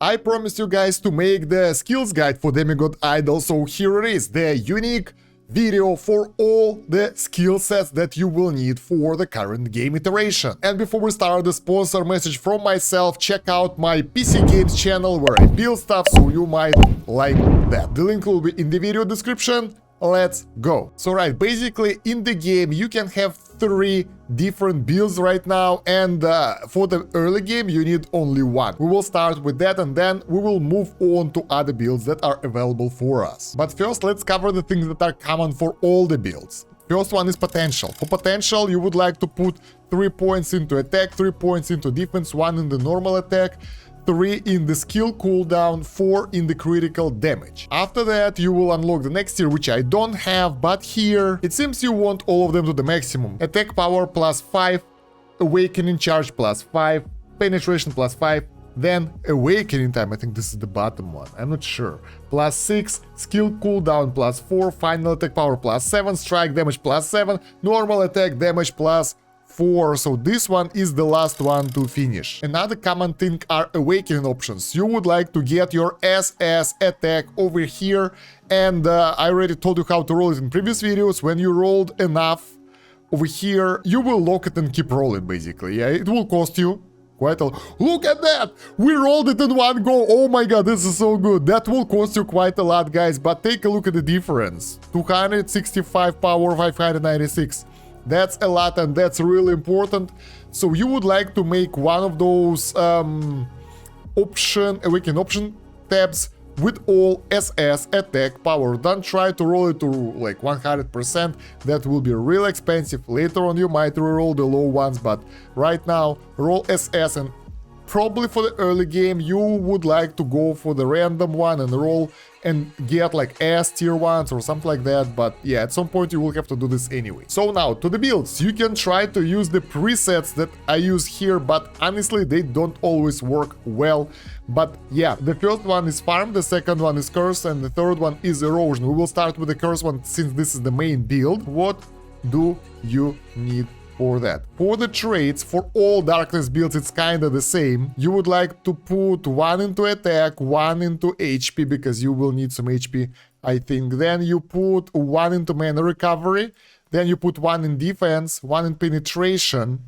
I promised you guys to make the skills guide for Demigod Idol, so here it is, the unique video for all the skill sets that you will need for the current game iteration. And before we start, the sponsor message from myself: check out my PC Games channel where I build stuff, so you might like that. The link will be in the video description. Let's go. So right, basically in the game you can have 3 different builds right now, and for the early game you need only one. We will start with that and then we will move on to other builds that are available for us. But first let's cover the things that are common for all the builds. First one is potential. For potential you would like to put 3 points into attack, 3 points into defense, 1 in the normal attack, 3 in the skill cooldown, 4 in the critical damage. After that you will unlock the next tier, which I don't have, but here it seems you want all of them to the maximum. Attack power plus 5, awakening charge plus 5, penetration plus 5, then awakening time, I think this is the bottom one, I'm not sure, plus 6, skill cooldown plus 4, final attack power plus 7, strike damage plus 7, normal attack damage plus 4, so this one is the last one to finish. Another common thing are awakening options. You would like to get your SS attack over here, and I already told you how to roll it in previous videos. When you rolled enough over here, you will lock it and keep rolling basically. Yeah, it will cost you quite a lot. Look at that! We rolled it in one go! Oh my god, this is so good! That will cost you quite a lot, guys, but take a look at the difference. 265 power, 596. That's a lot, and that's really important. So you would like to make one of those awaken option tabs with all SS attack power. Don't try to roll it to like 100%. That will be real expensive. Later on you might reroll the low ones, but right now roll SS, and probably for the early game you would like to go for the random one and roll and get like S tier ones or something like that, but yeah, at some point you will have to do this anyway. So now to the builds. You can try to use the presets that I use here, but honestly they don't always work well. But yeah, the first one is Farm, the second one is Curse, and the third one is Erosion. We will start with the Curse one since this is the main build. What do you need for that? For the traits, for all darkness builds it's kinda the same. You would like to put 1 into attack, 1 into HP, because you will need some HP, I think. Then you put 1 into mana recovery, then you put 1 in defense, 1 in penetration,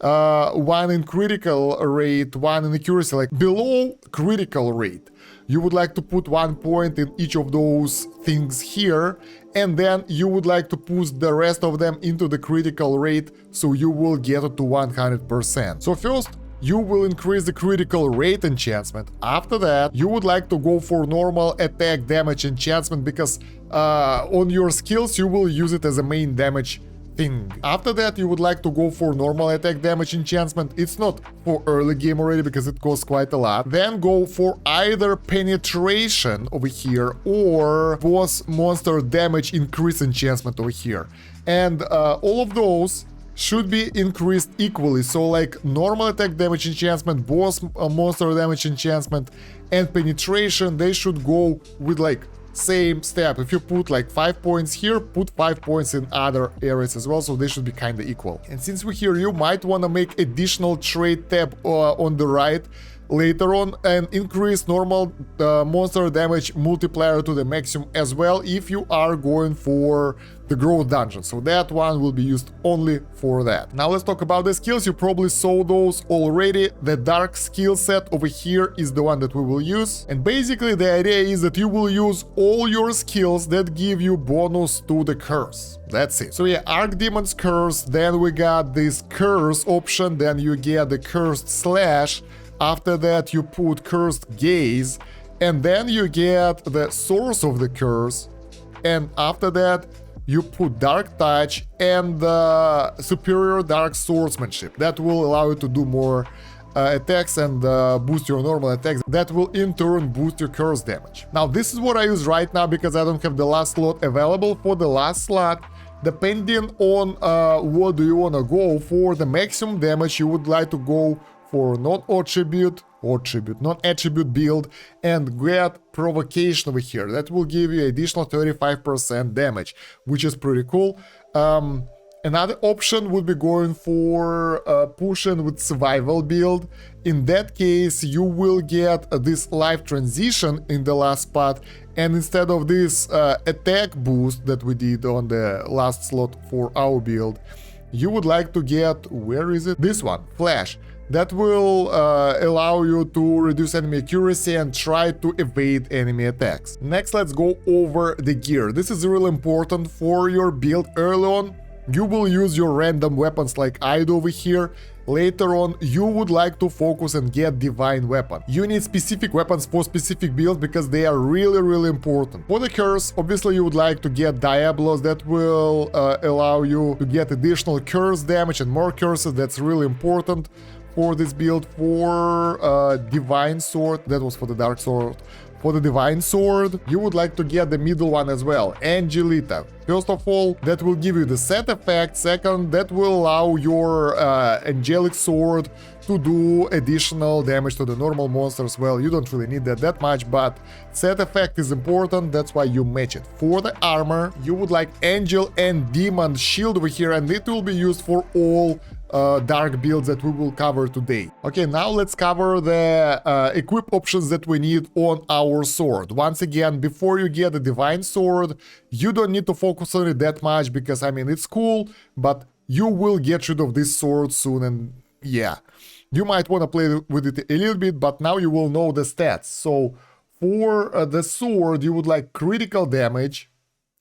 1 in critical rate, 1 in accuracy. Like below critical rate you would like to put 1 point in each of those things here, and then you would like to push the rest of them into the critical rate, so you will get it to 100%. So first you will increase the critical rate enchantment. After that you would like to go for normal attack damage enchantment, because on your skills you will use it as a main damage thing. After that you would like to go for normal attack damage enchantment. It's not for early game already because it costs quite a lot. Then go for either penetration over here or boss monster damage increase enchantment over here, and all of those should be increased equally. So like normal attack damage enchantment, boss monster damage enchantment, and penetration, they should go with like same step. If you put like 5 points here, put 5 points in other areas as well, so they should be kind of equal. And since we're here, you might want to make additional trait tab on the right later on and increase normal monster damage multiplier to the maximum as well if you are going for the growth dungeon. So that one will be used only for that. Now let's talk about the skills. You probably saw those already. The dark skill set over here is the one that we will use, and basically the idea is that you will use all your skills that give you bonus to the curse. That's it. So yeah, Archdemon's Curse, then we got this curse option, then you get the cursed slash. After that you put cursed gaze, and then you get the source of the curse, and after that you put dark touch and superior dark swordsmanship. That will allow you to do more attacks and boost your normal attacks. That will in turn boost your curse damage. Now this is what I use right now because I don't have the last slot available. For the last slot, depending on what do you want to go for the maximum damage, you would like to go for non-attribute build and get provocation over here. That will give you additional 35% damage, which is pretty cool. Another option would be going for pushing with survival build. In that case, you will get this life transition in the last spot, and instead of this attack boost that we did on the last slot for our build, you would like to get, where is it? This one, Flash. That will allow you to reduce enemy accuracy and try to evade enemy attacks. Next, let's go over the gear. This is really important for your build early on. You will use your random weapons like I do over here. Later on, you would like to focus and get divine weapon. You need specific weapons for specific builds because they are really important. For the curse, obviously you would like to get Diablos. That will allow you to get additional curse damage and more curses. That's really important for this build. For divine sword, that was for the dark sword. For the divine sword, you would like to get the middle one as well, Angelita. First of all, that will give you the set effect. Second, that will allow your angelic sword to do additional damage to the normal monsters. Well, you don't really need that much, but set effect is important, that's why you match it. For the armor, you would like angel and demon shield over here, and it will be used for all dark builds that we will cover today. Okay, now let's cover the equip options that we need on our sword. Once again, before you get the divine sword, you don't need to focus on it that much because, I mean, it's cool, but you will get rid of this sword soon, and yeah, you might want to play with it a little bit, but now you will know the stats. So for the sword, you would like critical damage.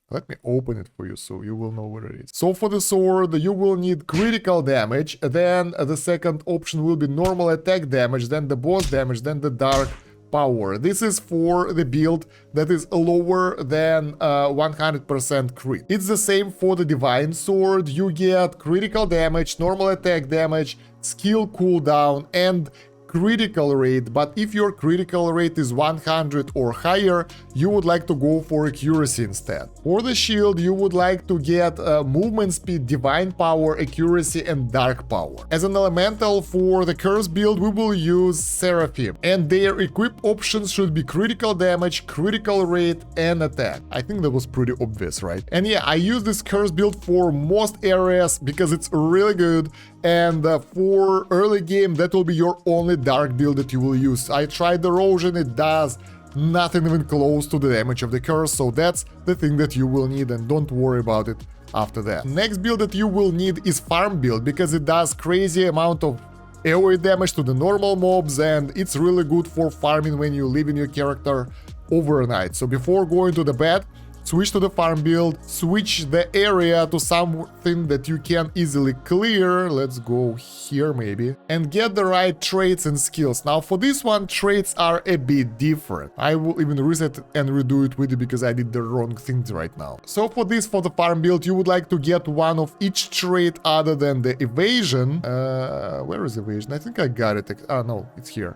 Let me open it for you so you will know where it is. So for the sword, you will need critical damage. Then the second option will be normal attack damage, then the boss damage, then the dark power. This is for the build that is lower than 100% crit. It's the same for the divine sword. You get critical damage, normal attack damage, skill cooldown, and critical rate, but if your critical rate is 100 or higher, you would like to go for accuracy instead. For the shield, you would like to get movement speed, divine power, accuracy, and dark power. As an elemental for the curse build, we will use Seraphim, and their equip options should be critical damage, critical rate, and attack. I think that was pretty obvious, right? And yeah, I use this curse build for most areas because it's really good, and for early game, that will be your only dark build that you will use. I tried the Erosion, it does nothing even close to the damage of the curse, so that's the thing that you will need, and don't worry about it after that. Next build that you will need is Farm build, because it does crazy amount of AoE damage to the normal mobs, and it's really good for farming when you leave in your character overnight. So before going to the bed, switch to the farm build, switch the area to something that you can easily clear. Let's go here maybe, and get the right traits and skills. Now for this one, traits are a bit different. I will even reset and redo it with you because I did the wrong things right now. So for this, for the farm build, you would like to get one of each trait other than the evasion. Where is evasion? I think I got it. Oh no, it's here.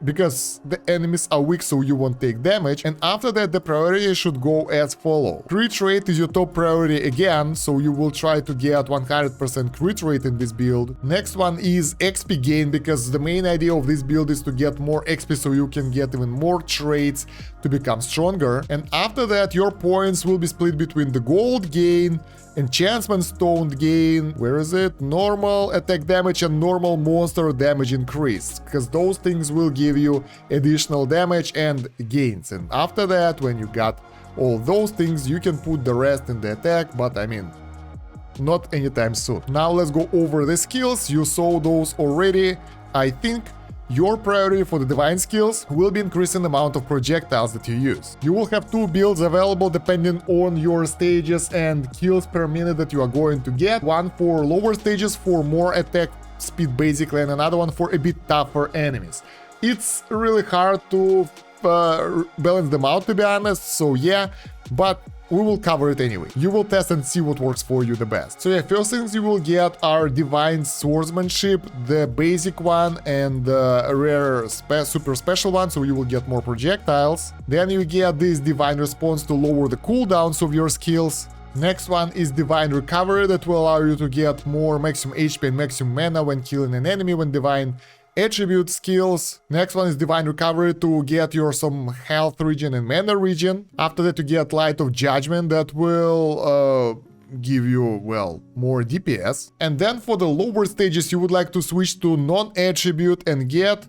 Because the enemies are weak, so you won't take damage. And after that, the priority should go as follow. Crit rate is your top priority again, so you will try to get 100% crit rate in this build. Next one is XP gain, because the main idea of this build is to get more XP so you can get even more traits to become stronger. And after that, your points will be split between the gold gain, enchantment stone gain, where is it? Normal attack damage and normal monster damage increase, because those things will give you additional damage and gains. And after that, when you got all those things, you can put the rest in the attack, but I mean, not anytime soon. Now let's go over the skills. You saw those already. I think your priority for the divine skills will be increasing the amount of projectiles that you use. You will have 2 builds available depending on your stages and kills per minute that you are going to get. One for lower stages for more attack speed basically, and another one for a bit tougher enemies. It's really hard to balance them out, to be honest, so yeah, but we will cover it anyway. You will test and see what works for you the best. So yeah, first things you will get are divine swordsmanship, the basic one, and the rare super special one, so you will get more projectiles. Then you get this divine response to lower the cooldowns of your skills. Next one is divine recovery, that will allow you to get more maximum HP and maximum mana when killing an enemy when divine attribute skills. Next one is divine recovery to get your some health regen and mana regen. After that you get light of judgment that will give you, well, more DPS. And then for the lower stages, you would like to switch to non-attribute and get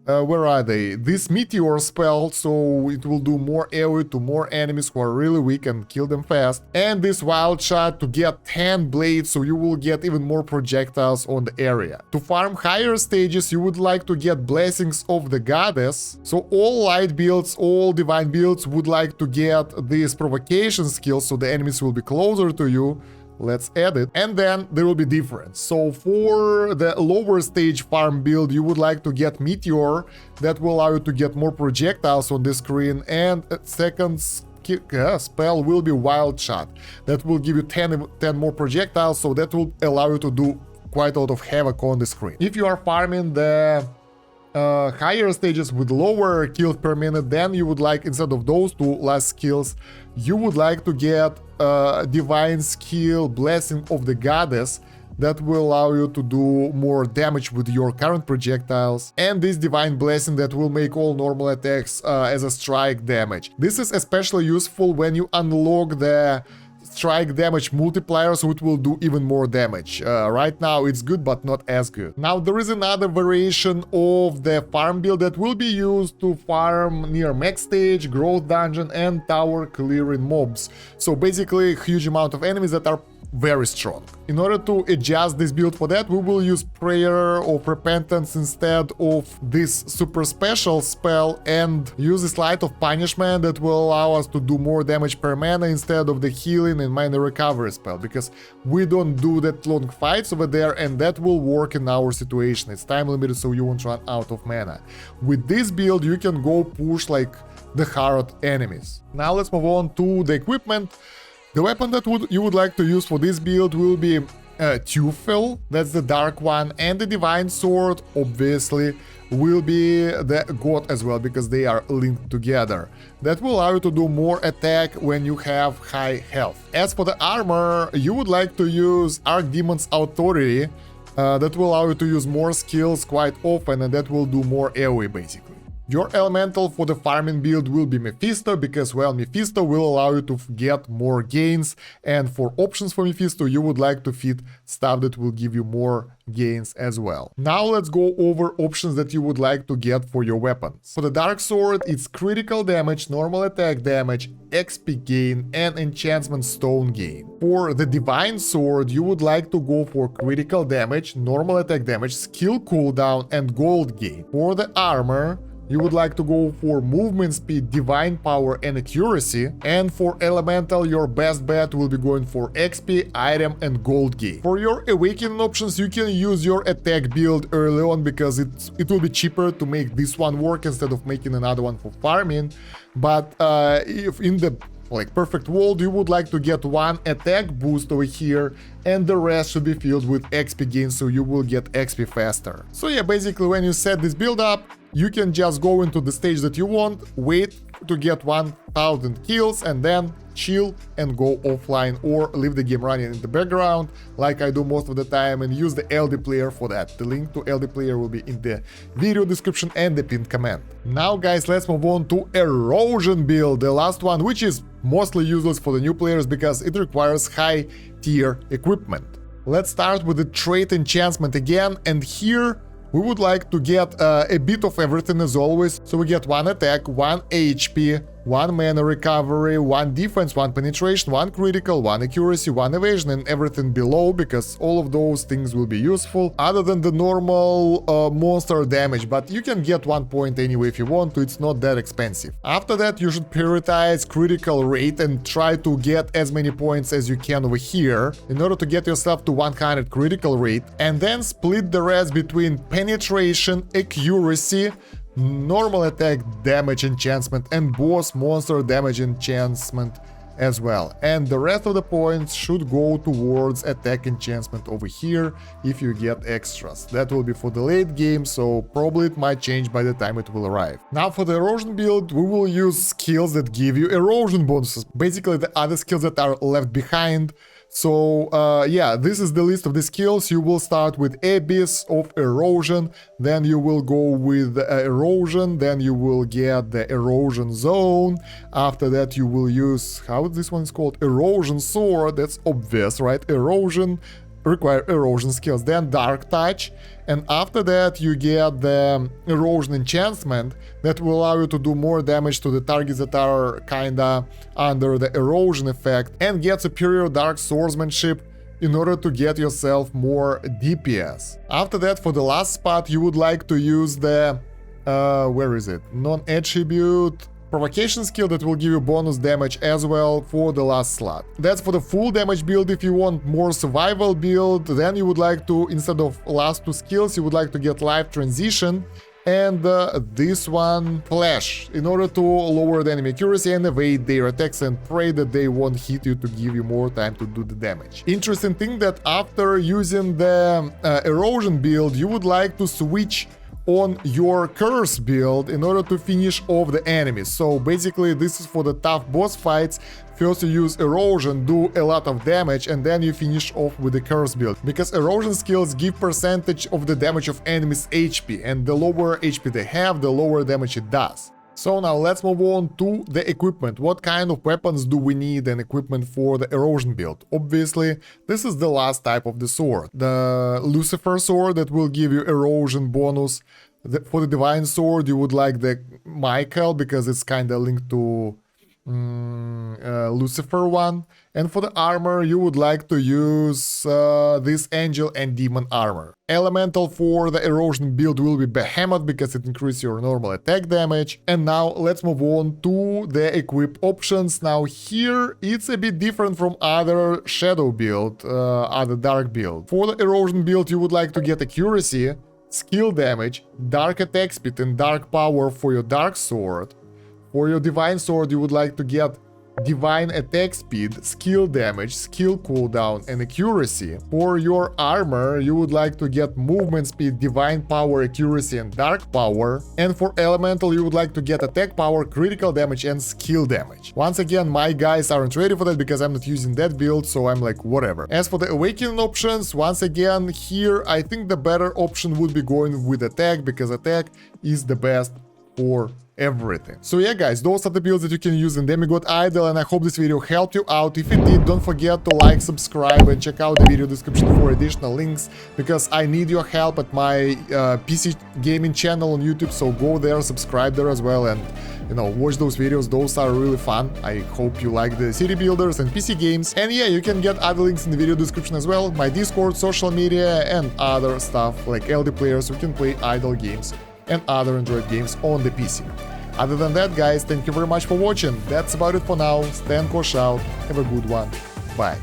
where are they? This meteor spell, so it will do more AoE to more enemies who are really weak and kill them fast. And this wild shot to get 10 blades, so you will get even more projectiles on the area. To farm higher stages, you would like to get blessings of the goddess. So all light builds, all divine builds would like to get this provocation skill, so the enemies will be closer to you. Let's add it, and then there will be difference. So for the lower stage farm build, you would like to get Meteor, that will allow you to get more projectiles on the screen, and second spell will be Wild Shot, that will give you 10 more projectiles, so that will allow you to do quite a lot of havoc on the screen. If you are farming the higher stages with lower kills per minute, then you would like, instead of those two last skills, you would like to get divine skill Blessing of the Goddess, that will allow you to do more damage with your current projectiles, and this divine blessing that will make all normal attacks as a strike damage. This is especially useful when you unlock the strike damage multiplier, so it will do even more damage. Right now it's good, but not as good. Now there is another variation of the farm build that will be used to farm near max stage, growth dungeon, and tower clearing mobs. So basically a huge amount of enemies that are very strong. In order to adjust this build for that, we will use Prayer of Repentance instead of this super special spell, and use this Light of Punishment that will allow us to do more damage per mana instead of the healing and mana recovery spell, because we don't do that long fights over there, and that will work in our situation. It's time limited, so you won't run out of mana. With this build you can go push like the hard enemies. Now let's move on to the equipment. The weapon that you would like to use for this build will be Tufel, that's the dark one, and the Divine Sword, obviously, will be the God as well, because they are linked together. That will allow you to do more attack when you have high health. As for the armor, you would like to use Archdemon's Authority, that will allow you to use more skills quite often, and that will do more AoE basically. Your elemental for the farming build will be Mephisto, because, well, Mephisto will allow you to get more gains, and for options for Mephisto, you would like to fit stuff that will give you more gains as well. Now let's go over options that you would like to get for your weapons. For the Dark Sword, it's critical damage, normal attack damage, XP gain, and enchantment stone gain. For the Divine Sword, you would like to go for critical damage, normal attack damage, skill cooldown, and gold gain. For the armor, you would like to go for movement speed, divine power, and accuracy. And for elemental, your best bet will be going for XP, item, and gold gain. For your awakening options, you can use your attack build early on, because it will be cheaper to make this one work instead of making another one for farming. But if in the perfect world, you would like to get one attack boost over here, and the rest should be filled with XP gain, so you will get XP faster. So yeah, basically when you set this build up, you can just go into the stage that you want, wait to get 1000 kills, and then chill and go offline, or leave the game running in the background like I do most of the time, and use the LD player for that. The link to LD player will be in the video description and the pinned comment. Now guys, let's move on to Erosion build, the last one, which is mostly useless for the new players because it requires high tier equipment. Let's start with the trait enchantment again, and here we would like to get a bit of everything as always. So we get 1 attack, 1 HP, 1 mana recovery, 1 defense, 1 penetration, 1 critical, 1 accuracy, 1 evasion, and everything below, because all of those things will be useful, other than the normal monster damage, but you can get 1 point anyway if you want to, it's not that expensive. After that, you should prioritize critical rate and try to get as many points as you can over here in order to get yourself to 100 critical rate, and then split the rest between penetration, accuracy, normal attack damage enchantment, and boss monster damage enchantment as well. And the rest of the points should go towards attack enchantment over here if you get extras. That will be for the late game, so probably it might change by the time it will arrive. Now for the erosion build, we will use skills that give you erosion bonuses, basically the other skills that are left behind. So yeah, this is the list of the skills. You will start with Abyss of Erosion, then you will go with Erosion, then you will get the Erosion Zone. After that you will use, how this one is called? Erosion Sword, that's obvious, right? Erosion, require erosion skills, then Dark Touch, and after that you get the Erosion Enchantment that will allow you to do more damage to the targets that are kinda under the erosion effect, and get superior Dark Swordsmanship in order to get yourself more DPS. After that, for the last spot, you would like to use the where is it? Non-attribute provocation skill that will give you bonus damage as well for the last slot. That's for the full damage build. If you want more survival build, then you would like to, instead of last two skills, you would like to get Life Transition and this one, Flash, in order to lower the enemy accuracy and evade their attacks and pray that they won't hit you to give you more time to do the damage. Interesting thing that after using the erosion build, you would like to switch on your curse build in order to finish off the enemies. So basically this is for the tough boss fights. First you use erosion, do a lot of damage, and then you finish off with the curse build. Because erosion skills give percentage of the damage of enemies HP, and the lower HP they have, the lower damage it does. So now let's move on to the equipment. What kind of weapons do we need and equipment for the erosion build? Obviously, this is the last type of the sword. The Lucifer sword that will give you erosion bonus. For the divine sword, you would like the Michael because it's kind of linked to Lucifer one. And for the armor, you would like to use this angel and demon armor. Elemental for the erosion build will be Behemoth because it increases your normal attack damage. And now let's move on to the equip options. Now here it's a bit different from other shadow build, other dark build. For the erosion build, you would like to get accuracy, skill damage, dark attack speed, and dark power for your dark sword. For your divine sword, you would like to get divine attack speed, skill damage, skill cooldown, and accuracy. For your armor, you would like to get movement speed, divine power, accuracy, and dark power. And for elemental, you would like to get attack power, critical damage, and skill damage. Once again, my guys aren't ready for that because I'm not using that build, so I'm like, whatever. As for the awakening options, once again, here I think the better option would be going with attack because attack is the best for everything. So yeah guys, those are the builds that you can use in Demigod Idol, and I hope this video helped you out. If it did, don't forget to like, subscribe, and check out the video description for additional links, because I need your help at my PC gaming channel on YouTube, so go there, subscribe there as well, and you know, watch those videos. Those are really fun. I hope you like the city builders and PC games. And yeah, you can get other links in the video description as well, my Discord, social media, and other stuff like LD players who can play idle games and other Android games on the PC. Other than that, guys, thank you very much for watching. That's about it for now. Stan Kosh out. Have a good one. Bye.